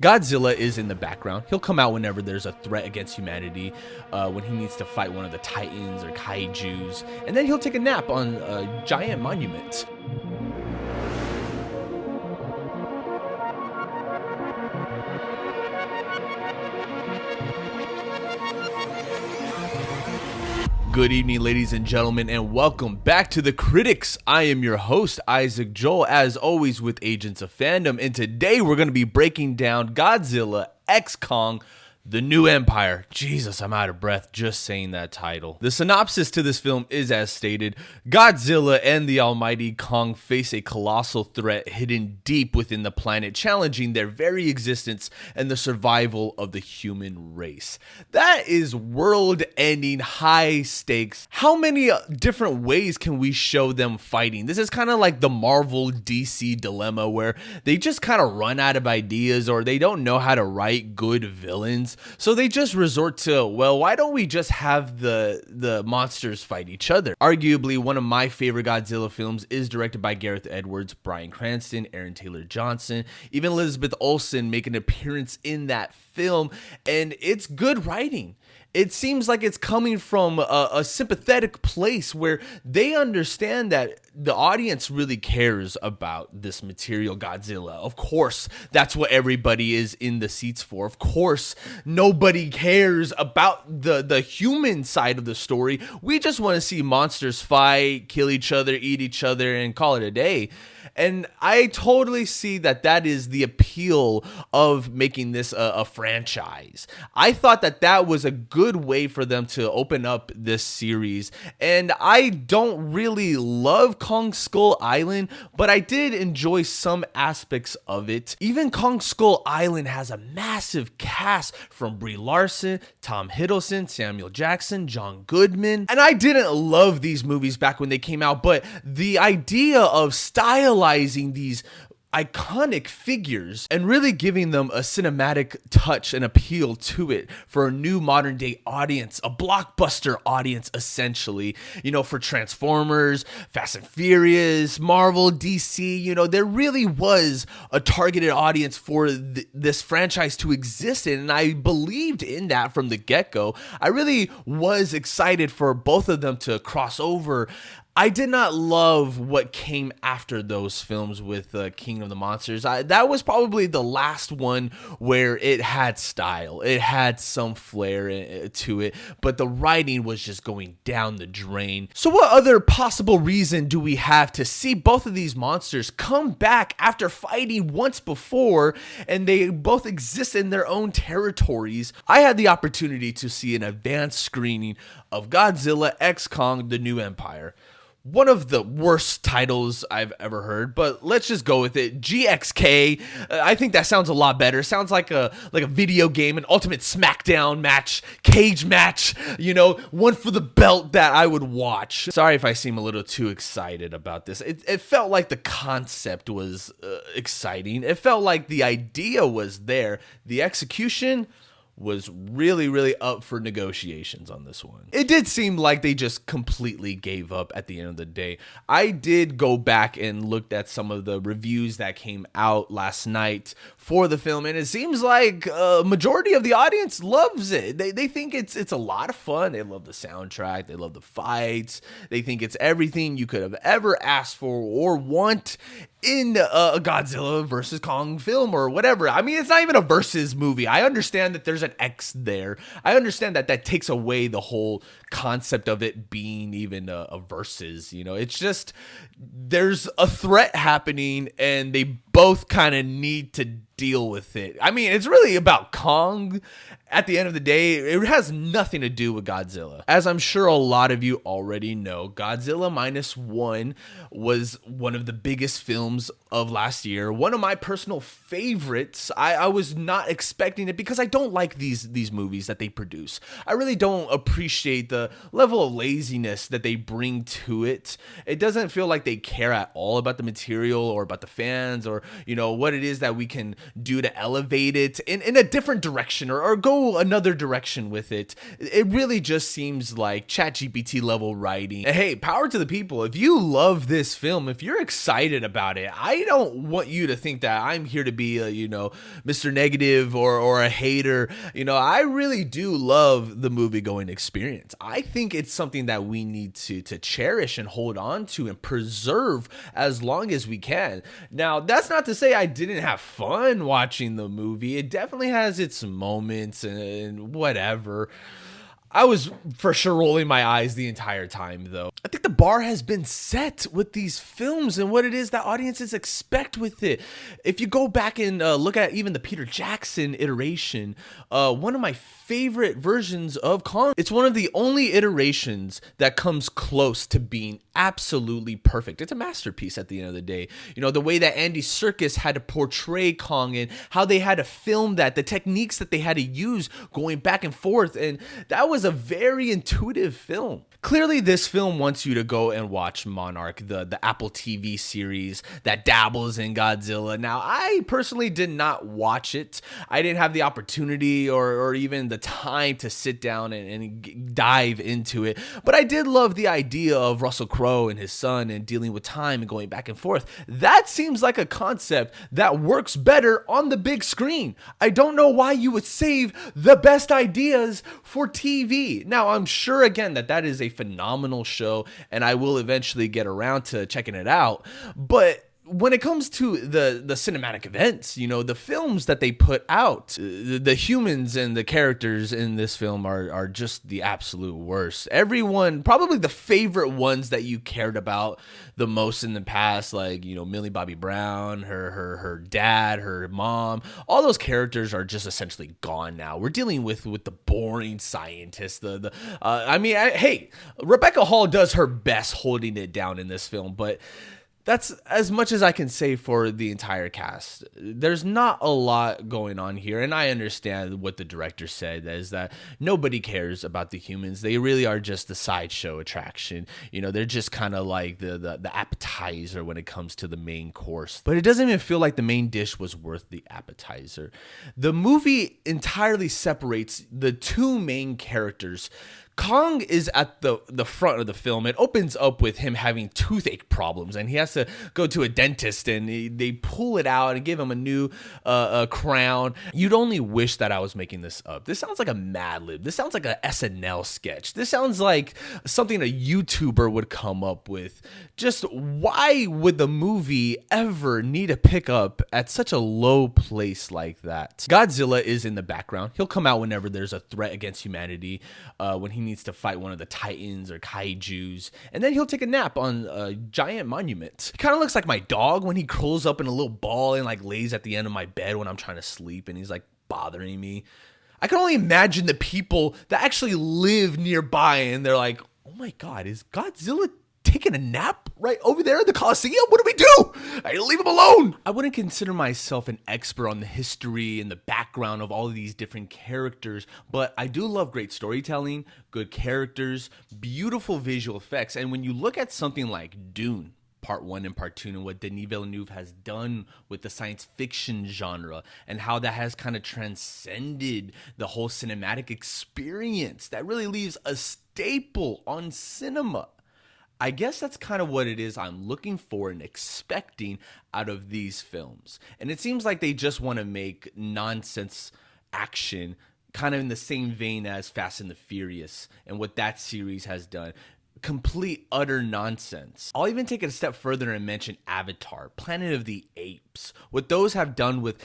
Godzilla is in the background. He'll come out whenever there's a threat against humanity, when he needs to fight one of the titans or kaijus, and then he'll take a nap on a giant monument. Good evening, ladies and gentlemen, and welcome back to The Critics. I am your host, Isaac Joel, as always with Agents of Fandom, and today we're going to be breaking down Godzilla x Kong: The New Empire. Jesus, I'm out of breath just saying that title. The synopsis to this film is as stated: Godzilla and the almighty Kong face a colossal threat hidden deep within the planet, challenging their very existence and the survival of the human race. That is world-ending, high stakes. How many different ways can we show them fighting? This is kind of like the Marvel DC dilemma, where they just kind of run out of ideas, or they don't know how to write good villains. So they just resort to, well, why don't we just have the monsters fight each other? Arguably, one of my favorite Godzilla films is directed by Gareth Edwards, Bryan Cranston, Aaron Taylor Johnson, even Elizabeth Olsen make an appearance in that film, and it's good writing. It seems like it's coming from a sympathetic place where they understand that the audience really cares about this material, Godzilla. Of course, that's what everybody is in the seats for. Of course, nobody cares about the human side of the story. We just want to see monsters fight, kill each other, eat each other, and call it a day. And I totally see that is the appeal of making this a franchise. I thought that was a good way for them to open up this series. And I don't really love Kong Skull Island, but I did enjoy some aspects of it. Even Kong Skull Island has a massive cast from Brie Larson, Tom Hiddleston, Samuel Jackson, John Goodman. And I didn't love these movies back when they came out, but the idea of stylizing these iconic figures and really giving them a cinematic touch and appeal to it for a new modern day audience, a blockbuster audience, essentially, for Transformers, Fast and Furious, Marvel, DC, there really was a targeted audience for this franchise to exist in, and I believed in that from the get-go. I really was excited for both of them to cross over. I did not love what came after those films with King of the Monsters. That was probably the last one where it had style. It had some flair to it, but the writing was just going down the drain. So what other possible reason do we have to see both of these monsters come back after fighting once before, and they both exist in their own territories? I had the opportunity to see an advanced screening of Godzilla x Kong: The New Empire. One of the worst titles I've ever heard, but let's just go with it. GXK. I think that sounds a lot better. Sounds like a video game, an ultimate smackdown match, cage match, one for the belt that I would watch. Sorry if I seem a little too excited about this. It felt like the concept was exciting. It felt like the idea was there. The execution was really, really up for negotiations on this one. It did seem like they just completely gave up at the end of the day. I did go back and looked at some of the reviews that came out last night for the film, and it seems like a majority of the audience loves it. They think it's a lot of fun. They love the soundtrack. They love the fights. They think it's everything you could have ever asked for or want in a Godzilla versus Kong film or whatever. I mean, it's not even a versus movie. I understand that there's an X there. I understand that takes away the whole concept of it being even a versus. It's just there's a threat happening and they both kind of need to deal with it. I mean, it's really about Kong. At the end of the day, it has nothing to do with Godzilla. As I'm sure a lot of you already know, Godzilla Minus One was one of the biggest films of last year. One of my personal favorites. I was not expecting it because I don't like these movies that they produce. I really don't appreciate the level of laziness that they bring to it. It doesn't feel like they care at all about the material or about the fans or, what it is that we can do to elevate it in a different direction or go go another direction with it. It really just seems like ChatGPT level writing. And hey, power to the people. If you love this film, if you're excited about it, I don't want you to think that I'm here to be a, Mr. Negative or a hater. I really do love the movie going experience. I think it's something that we need to cherish and hold on to and preserve as long as we can. Now, that's not to say I didn't have fun watching the movie. It definitely has its moments and whatever. I was for sure rolling my eyes the entire time, though. I think the bar has been set with these films and what it is that audiences expect with it. If you go back and look at even the Peter Jackson iteration, one of my favorite versions of Kong, it's one of the only iterations that comes close to being absolutely perfect. It's a masterpiece at the end of the day. The way that Andy Serkis had to portray Kong and how they had to film that, the techniques that they had to use going back and forth, and that was a very intuitive film. Clearly, this film wants you to go and watch Monarch, the Apple TV series that dabbles in Godzilla. Now, I personally did not watch it. I didn't have the opportunity or even the time to sit down and dive into it. But I did love the idea of Russell Crowe and his son and dealing with time and going back and forth. That seems like a concept that works better on the big screen. I don't know why you would save the best ideas for TV. Now, I'm sure, again, that is a phenomenal show, and I will eventually get around to checking it out. But when it comes to the cinematic events, the films that they put out, the humans and the characters in this film are just the absolute worst. Everyone, probably the favorite ones that you cared about the most in the past, like, Millie Bobby Brown, her dad, her mom, all those characters are just essentially gone now. We're dealing with the boring scientist. Hey, Rebecca Hall does her best holding it down in this film, but that's as much as I can say for the entire cast. There's not a lot going on here, and I understand what the director said, is that nobody cares about the humans. They really are just the sideshow attraction. They're just kind of like the appetizer when it comes to the main course. But it doesn't even feel like the main dish was worth the appetizer. The movie entirely separates the two main characters. Kong is at the front of the film. It opens up with him having toothache problems, and he has to go to a dentist, and they pull it out and give him a new crown. You'd only wish that I was making this up. This sounds like a Mad Lib. This sounds like a SNL sketch. This sounds like something a YouTuber would come up with. Just why would the movie ever need to pick up at such a low place like that? Godzilla is in the background. He'll come out whenever there's a threat against humanity, when he needs to fight one of the titans or kaijus, and then he'll take a nap on a giant monument. He kind of looks like my dog when he curls up in a little ball and like lays at the end of my bed when I'm trying to sleep, and he's like bothering me. I can only imagine the people that actually live nearby, and they're like, oh my god, is Godzilla taking a nap right over there in the Coliseum? What do we do? I leave him alone. I wouldn't consider myself an expert on the history and the background of all of these different characters, but I do love great storytelling, good characters, beautiful visual effects. And when you look at something like Dune, Part 1 and Part 2, and what Denis Villeneuve has done with the science fiction genre and how that has kind of transcended the whole cinematic experience, that really leaves a staple on cinema. I guess that's kind of what it is I'm looking for and expecting out of these films. And it seems like they just want to make nonsense action kind of in the same vein as Fast and the Furious and what that series has done. Complete, utter nonsense. I'll even take it a step further and mention Avatar, Planet of the Apes. What those have done with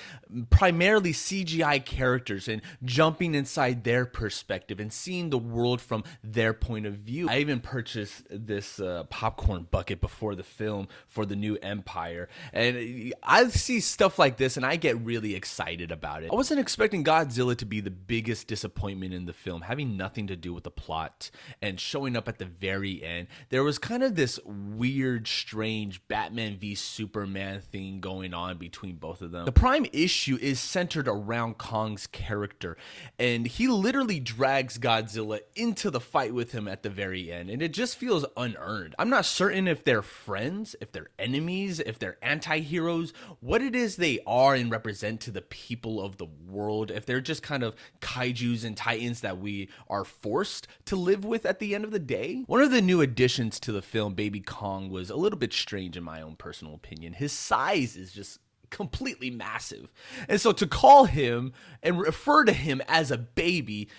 primarily CGI characters and jumping inside their perspective and seeing the world from their point of view. I even purchased this popcorn bucket before the film for the new Empire. And I see stuff like this and I get really excited about it. I wasn't expecting Godzilla to be the biggest disappointment in the film, having nothing to do with the plot and showing up at the very very end, there was kind of this weird, strange Batman v Superman thing going on between both of them. The prime issue is centered around Kong's character, and he literally drags Godzilla into the fight with him at the very end, and it just feels unearned. I'm not certain if they're friends, if they're enemies, if they're anti-heroes, what it is they are and represent to the people of the world, if they're just kind of kaijus and titans that we are forced to live with at the end of the day. One of the new additions to the film, Baby Kong, was a little bit strange in my own personal opinion. His size is just completely massive. And so to call him and refer to him as a baby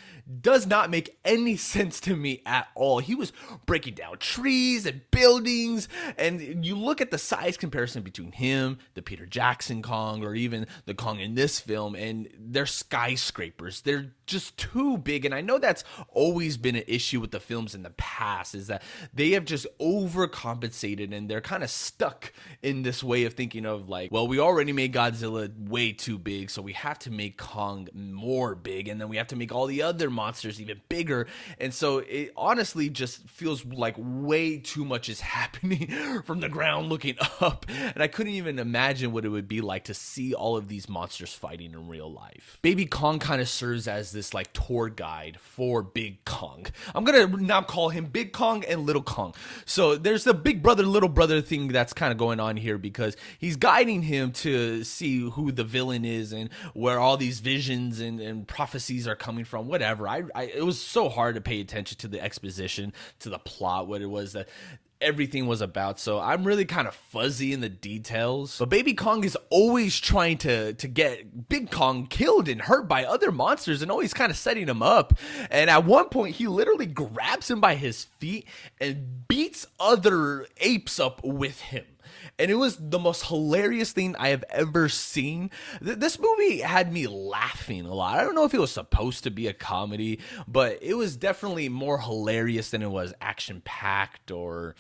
does not make any sense to me at all. He was breaking down trees and buildings, and you look at the size comparison between him, the Peter Jackson Kong, or even the Kong in this film, and they're skyscrapers. They're just too big. And I know that's always been an issue with the films in the past, is that they have just overcompensated and they're kind of stuck in this way of thinking of like, well, we already made Godzilla way too big, so we have to make Kong more big, and then we have to make all the other monsters even bigger. And so it honestly just feels like way too much is happening from the ground looking up, and I couldn't even imagine what it would be like to see all of these monsters fighting in real life. Baby Kong kind of serves as this like tour guide for Big Kong. I'm gonna now call him Big Kong and Little Kong. So there's the big brother little brother thing that's kind of going on here, because he's guiding him to see who the villain is and where all these visions and prophecies are coming from, whatever. It was so hard to pay attention to the exposition, to the plot, what it was that everything was about, so I'm really kind of fuzzy in the details. But Baby Kong is always trying to get Big Kong killed and hurt by other monsters, and always kind of setting him up. And at one point he literally grabs him by his feet and beats other apes up with him. And it was the most hilarious thing I have ever seen. This movie had me laughing a lot. I don't know if it was supposed to be a comedy, but it was definitely more hilarious than it was action-packed or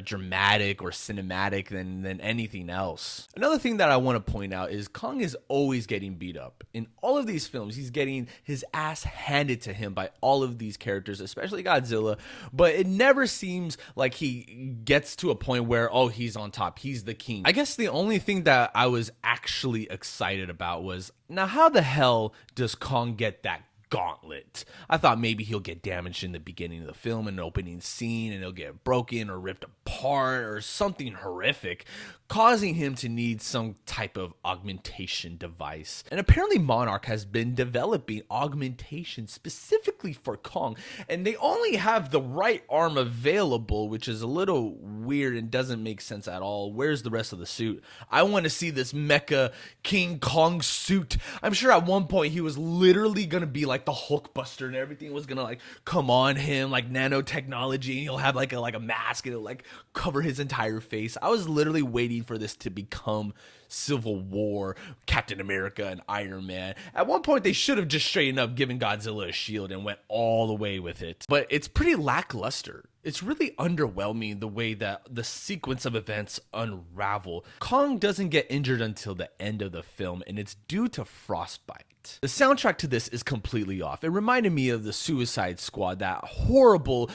dramatic or cinematic than anything else. Another thing that I want to point out is Kong is always getting beat up. In all of these films, he's getting his ass handed to him by all of these characters, especially Godzilla, but it never seems like he gets to a point where, oh, he's on top. He's the king. I guess the only thing that I was actually excited about was, now how the hell does Kong get that gauntlet? I thought maybe he'll get damaged in the beginning of the film, an opening scene, and he'll get broken or ripped apart or something horrific, causing him to need some type of augmentation device. And apparently Monarch has been developing augmentation specifically for Kong, and they only have the right arm available, which is a little weird and doesn't make sense at all. Where's the rest of the suit? I want to see this mecha King Kong suit. I'm sure at one point he was literally gonna be like the Hulkbuster, and everything was gonna like come on him like nanotechnology, and he'll have like a mask, and it'll like cover his entire face. I was literally waiting for this to become Civil War, Captain America and Iron Man. At one point they should have just straightened up given Godzilla a shield and went all the way with it. But it's pretty lackluster. It's really underwhelming the way that the sequence of events unravel. Kong doesn't get injured until the end of the film, and it's due to frostbite. The soundtrack to this is completely off. It reminded me of the Suicide Squad, that horrible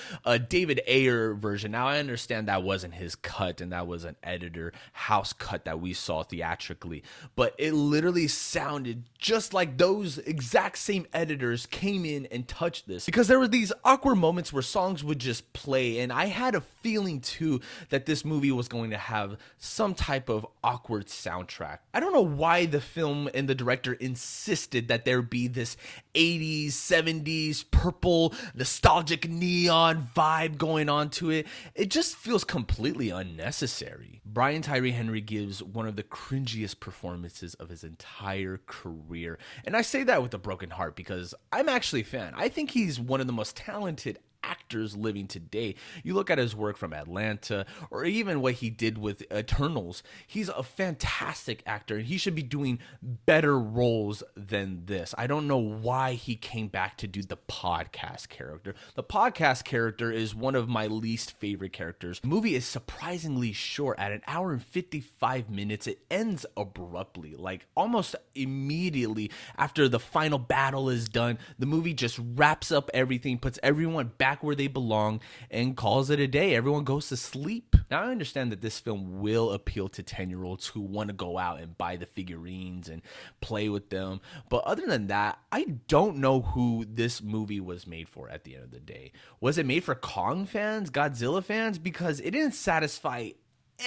David Ayer version. Now, I understand that wasn't his cut, and that was an editor house cut that we saw theatrically, but it literally sounded just like those exact same editors came in and touched this, because there were these awkward moments where songs would just play, and I had a feeling too that this movie was going to have some type of awkward soundtrack. I don't know why the film and the director insisted that there be this 80s, 70s, purple, nostalgic neon vibe going on to it. It just feels completely unnecessary. Brian Tyree Henry gives one of the cringiest performances of his entire career. And I say that with a broken heart because I'm actually a fan. I think he's one of the most talented actors living today. You look at his work from Atlanta, or even what he did with Eternals. He's a fantastic actor, and he should be doing better roles than this. I don't know why he came back to do the podcast character. The podcast character is one of my least favorite characters. The movie is surprisingly short. At an hour and 55 minutes, it ends abruptly, like almost immediately after the final battle is done. The movie just wraps up everything, puts everyone back back where they belong and calls it a day. Everyone goes to sleep. Now, I understand that this film will appeal to 10-year-olds who want to go out and buy the figurines and play with them. But other than that, I don't know who this movie was made for at the end of the day. Was it made for Kong fans, Godzilla fans? Because it didn't satisfy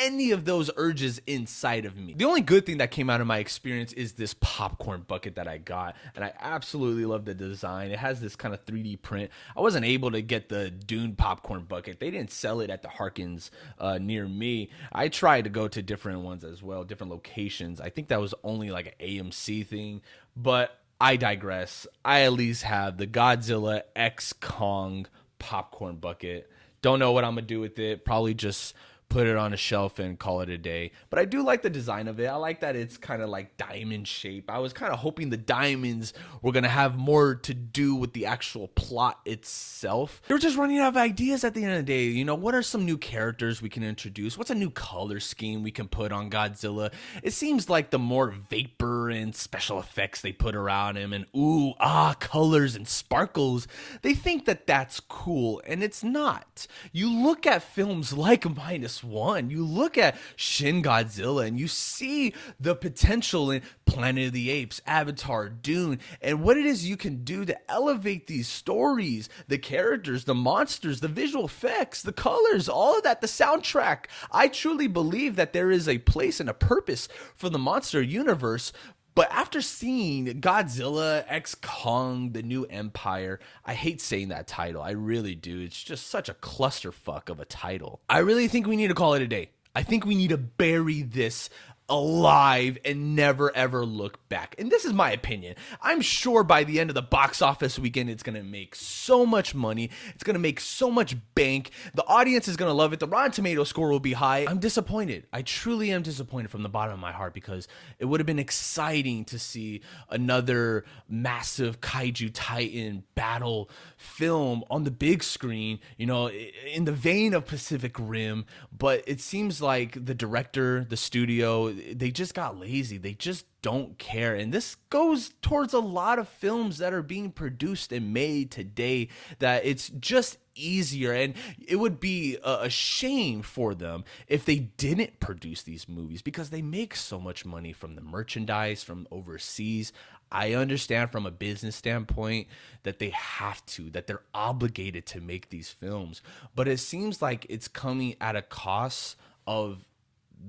any of those urges inside of me. The only good thing that came out of my experience is this popcorn bucket that I got, and I absolutely love the design. It has this kind of 3D print. I wasn't able to get the Dune popcorn bucket. They didn't sell it at the Harkins near me. I tried to go to different ones as well, different locations. I think that was only like an AMC thing, but I digress. I at least have the Godzilla X Kong popcorn bucket. Don't know what I'm gonna do with it. Probably just put it on a shelf and call it a day. But I do like the design of it. I like that it's kind of like diamond shape. I was kind of hoping the diamonds were going to have more to do with the actual plot itself. They were just running out of ideas at the end of the day. You know, what are some new characters we can introduce? What's a new color scheme we can put on Godzilla? It seems like the more vapor and special effects they put around him and colors and sparkles, they think that that's cool, and it's not. You look at films like -1, you look at Shin Godzilla and you see the potential in Planet of the Apes, Avatar, Dune, and what it is you can do to elevate these stories, the characters, the monsters, the visual effects, the colors, all of that, the soundtrack. I truly believe that there is a place and a purpose for the monster universe. But after seeing Godzilla X Kong, The New Empire, I hate saying that title. I really do. It's just such a clusterfuck of a title. I really think we need to call it a day. I think we need to bury this alive and never ever look back. And this is my opinion. I'm sure by the end of the box office weekend, it's going to make so much money. It's going to make so much bank. The audience is going to love it. The Rotten Tomato score will be high. I'm disappointed. I truly am disappointed from the bottom of my heart, because it would have been exciting to see another massive kaiju titan battle film on the big screen, you know, in the vein of Pacific Rim. But it seems like the director, the studio, they just got lazy. They just don't care. And this goes towards a lot of films that are being produced and made today, that it's just easier, and it would be a shame for them if they didn't produce these movies, because they make so much money from the merchandise from overseas. I understand from a business standpoint that they have to, that they're obligated to make these films, but it seems like it's coming at a cost of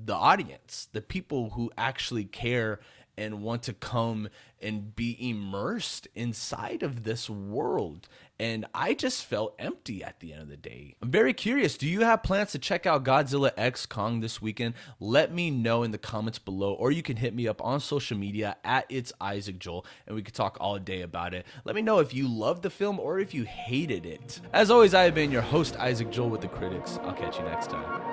the audience, the people who actually care and want to come and be immersed inside of this world. And I just felt empty at the end of the day. I'm very curious. Do you have plans to check out Godzilla X Kong this weekend? Let me know in the comments below, or you can hit me up on social media at It's Isaac Joel, and we could talk all day about it. Let me know if you loved the film or if you hated it. As always, I have been your host, Isaac Joel with The Critics. I'll catch you next time.